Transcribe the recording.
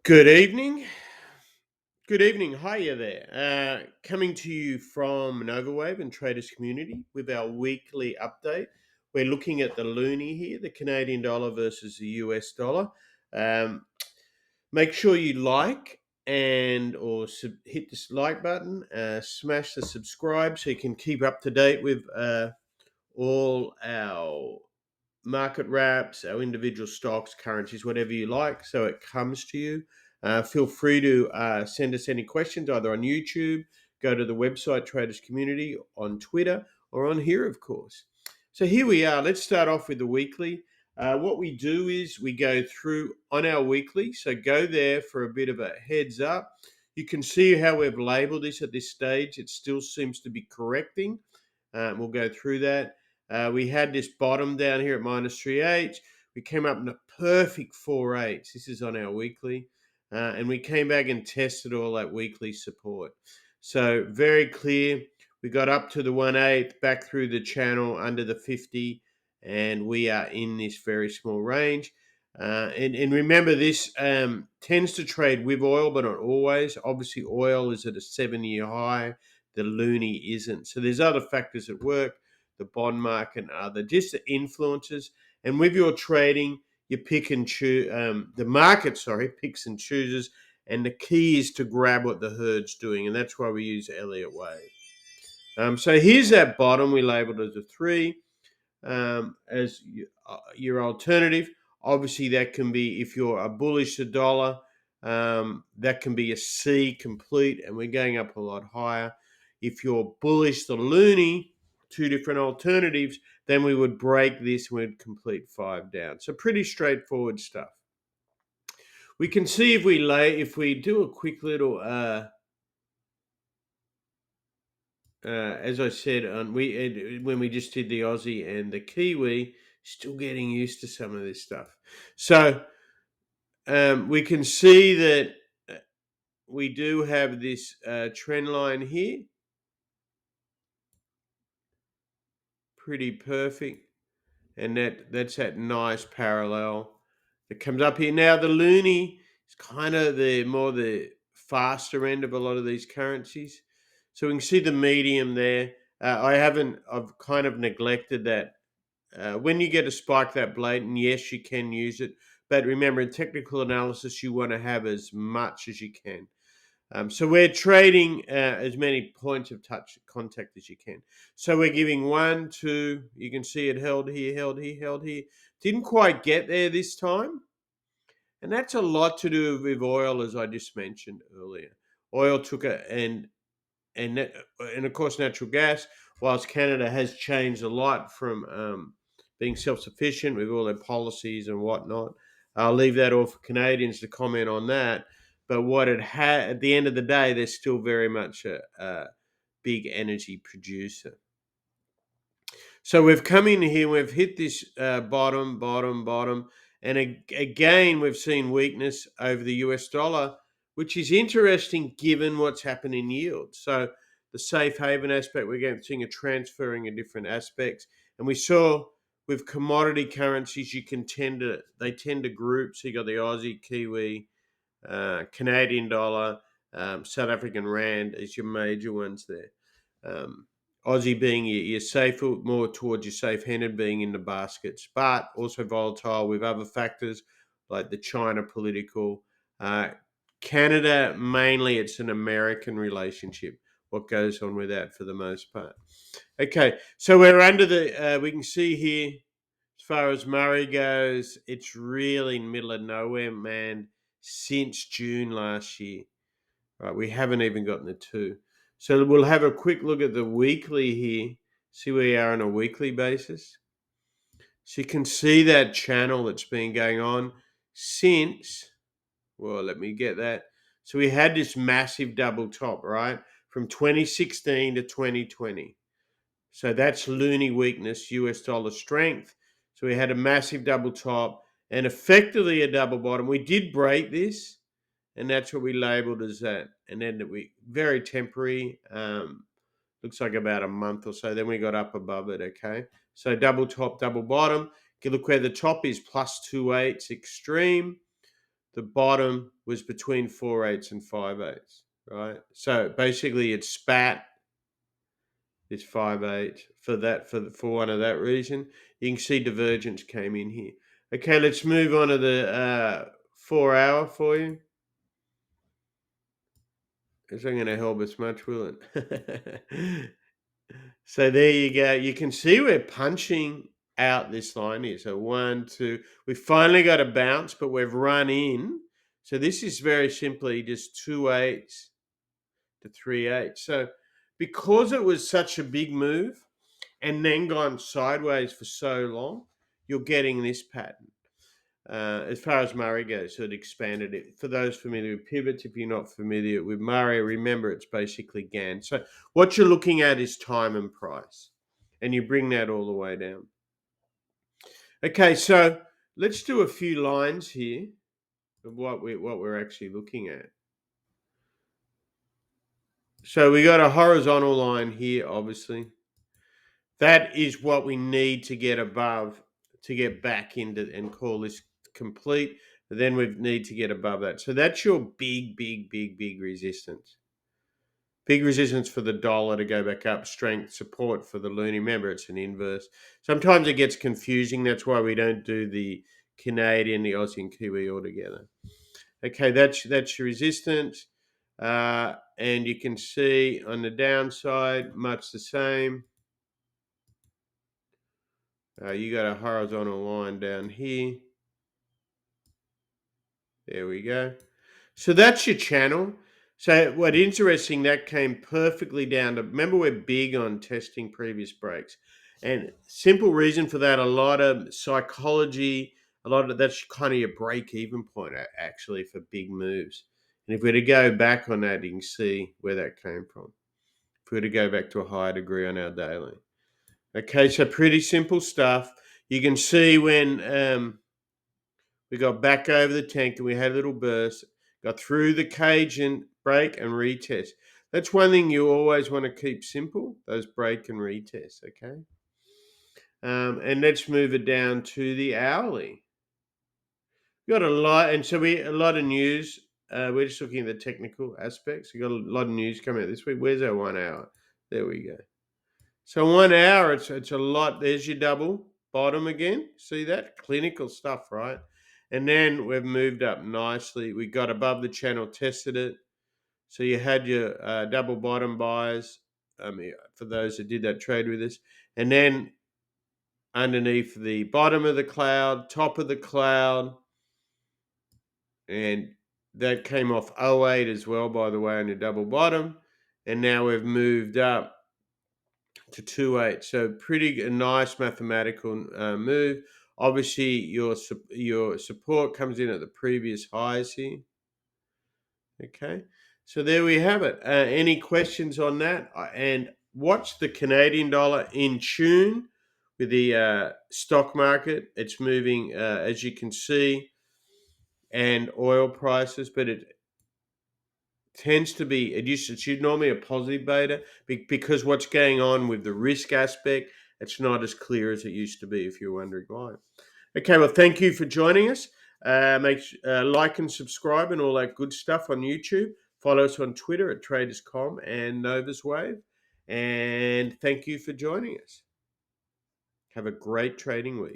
Good evening. Good evening. Hiya there. Coming to you from NovaWave and Traders Community with our weekly update. We're looking at the Loonie here, the Canadian dollar versus the US dollar. Um, Make sure you like and hit this like button, smash the subscribe so you can keep up to date with all our market wraps, our individual stocks, currencies, whatever you like, so it comes to you. Feel free to send us any questions either on YouTube, go to the website Traders Community, on Twitter, or on here, of course. So here we are. Let's start off with the weekly. What we do is we go through on our weekly, so go there for a bit of a heads up. You can see how we've labeled this at this stage. It still seems to be correcting. We'll go through that. We had this bottom down here at minus 3.8. We came up in a perfect 4.8. This is on our weekly. And we came back and tested all that weekly support. So very clear. We got up to the 1/8, back through the channel under the 50, and we are in this very small range. And remember, this tends to trade with oil, but not always. Obviously, oil is at a 7-year high. The Loonie isn't. So there's other factors at work, the bond market and other, just the influences. And with your trading, you pick and choose, the market, picks and chooses. And the key is to grab what the herd's doing. And that's why we use Elliot Wave. So here's that bottom we labeled as a 3 as your alternative. Obviously, that can be, if you're a bullish the dollar, that can be a C complete, and we're going up a lot higher. If you're bullish the Loonie, two different alternatives, then we would break this and we'd complete 5 down. So pretty straightforward stuff. We can see if we do a quick little as I said, when we just did the Aussie and the Kiwi, still getting used to some of this stuff. So we can see that we do have this trend line here. Pretty perfect. And that's that nice parallel that comes up here. Now, the Loonie is kind of the faster end of a lot of these currencies. So we can see the medium there. I've kind of neglected that. When you get a spike that blatant, yes, you can use it. But remember, in technical analysis, you want to have as much as you can. So we're trading as many points of touch contact as you can. So we're giving 1, 2. You can see it held here, held here, held here. Didn't quite get there this time. And that's a lot to do with oil, as I just mentioned earlier. Oil took and of course natural gas, whilst Canada has changed a lot from being self-sufficient with all their policies and whatnot. I'll leave that all for Canadians to comment on that. But what it had at the end of the day, they're still very much a big energy producer. So we've come in here, we've hit this bottom, and again we've seen weakness over the US dollar, which is interesting given what's happened in yield. So the safe haven aspect, we're seeing a transferring of different aspects, and we saw with commodity currencies, they tend to group. So you got the Aussie, Kiwi, Canadian dollar, South African rand as your major ones there. Aussie being your safe, more towards your safe-handed being in the baskets, but also volatile with other factors like the China political. Canada, mainly it's an American relationship, what goes on with that for the most part. Okay, so we're under we can see here, as far as Murray goes, it's really in the middle of nowhere, man, since June last year. Right, we haven't even gotten the 2. So we'll have a quick look at the weekly here, see where we are on a weekly basis. So you can see that channel that's been going on since, well, let me get that. So we had this massive double top, right, from 2016 to 2020. So that's Loonie weakness, US dollar strength. So we had a massive double top and effectively a double bottom. We did break this. And that's what we labeled as that. And then we very temporary, looks like about a month or so. Then we got up above it, okay? So double top, double bottom. You look where the top is, plus 2.8, extreme. the bottom was between 4/8 and 5/8, right? So basically it spat this 5/8 for one of that reason. You can see divergence came in here. Okay, let's move on to the 4 hour for you. It's not going to help us much, will it? So there you go. You can see we're punching out this line here. So 1, 2. We finally got a bounce, but we've run in. So this is very simply just 2/8 to 3/8. So because it was such a big move and then gone sideways for so long, you're getting this pattern. As far as Murrey goes, so it expanded it. For those familiar with pivots, if you're not familiar with Murrey, remember it's basically Gann. So what you're looking at is time and price, and you bring that all the way down. Okay, so let's do a few lines here of what we're actually looking at. So we got a horizontal line here, obviously. That is what we need to get above to get back into and call this complete. But then we need to get above that. So that's your big resistance. Big resistance for the dollar to go back up. Strength support for the loonie. Remember, it's an inverse. Sometimes it gets confusing. That's why we don't do the Canadian, the Aussie, and Kiwi all together. Okay, that's your resistance. And you can see on the downside, much the same. You got a horizontal line down here. There we go. So that's your channel. So what interesting, that came perfectly down to, remember we're big on testing previous breaks. And simple reason for that, a lot of psychology, that's kind of your break-even point actually for big moves. And if we were to go back on that, you can see where that came from. If we were to go back to a higher degree on our daily. Okay, so pretty simple stuff. You can see when we got back over the tank and we had a little burst, got through the Kijun break and retest. That's one thing you always want to keep simple, those break and retest, okay? And let's move it down to the hourly. We got a lot, and so a lot of news. We're just looking at the technical aspects. We got a lot of news coming out this week. Where's our 1 hour? There we go. So 1 hour, it's a lot. There's your double bottom again. See that? Clinical stuff, right? And then we've moved up nicely. We got above the channel, tested it. So you had your double bottom buys, for those that did that trade with us. And then underneath the bottom of the cloud, top of the cloud, and that came off 08 as well, by the way, on your double bottom. And now we've moved up to 2/8. So pretty nice mathematical move. Obviously, your support comes in at the previous highs here. Okay, so there we have it. Any questions on that? And watch the Canadian dollar in tune with the stock market. It's moving, as you can see, and oil prices, but it tends to be, it's normally a positive beta because what's going on with the risk aspect, it's not as clear as it used to be if you're wondering why. Okay, well, thank you for joining us. Make like and subscribe and all that good stuff on YouTube. Follow us on Twitter at Traders.com and NovaWave. And thank you for joining us. Have a great trading week.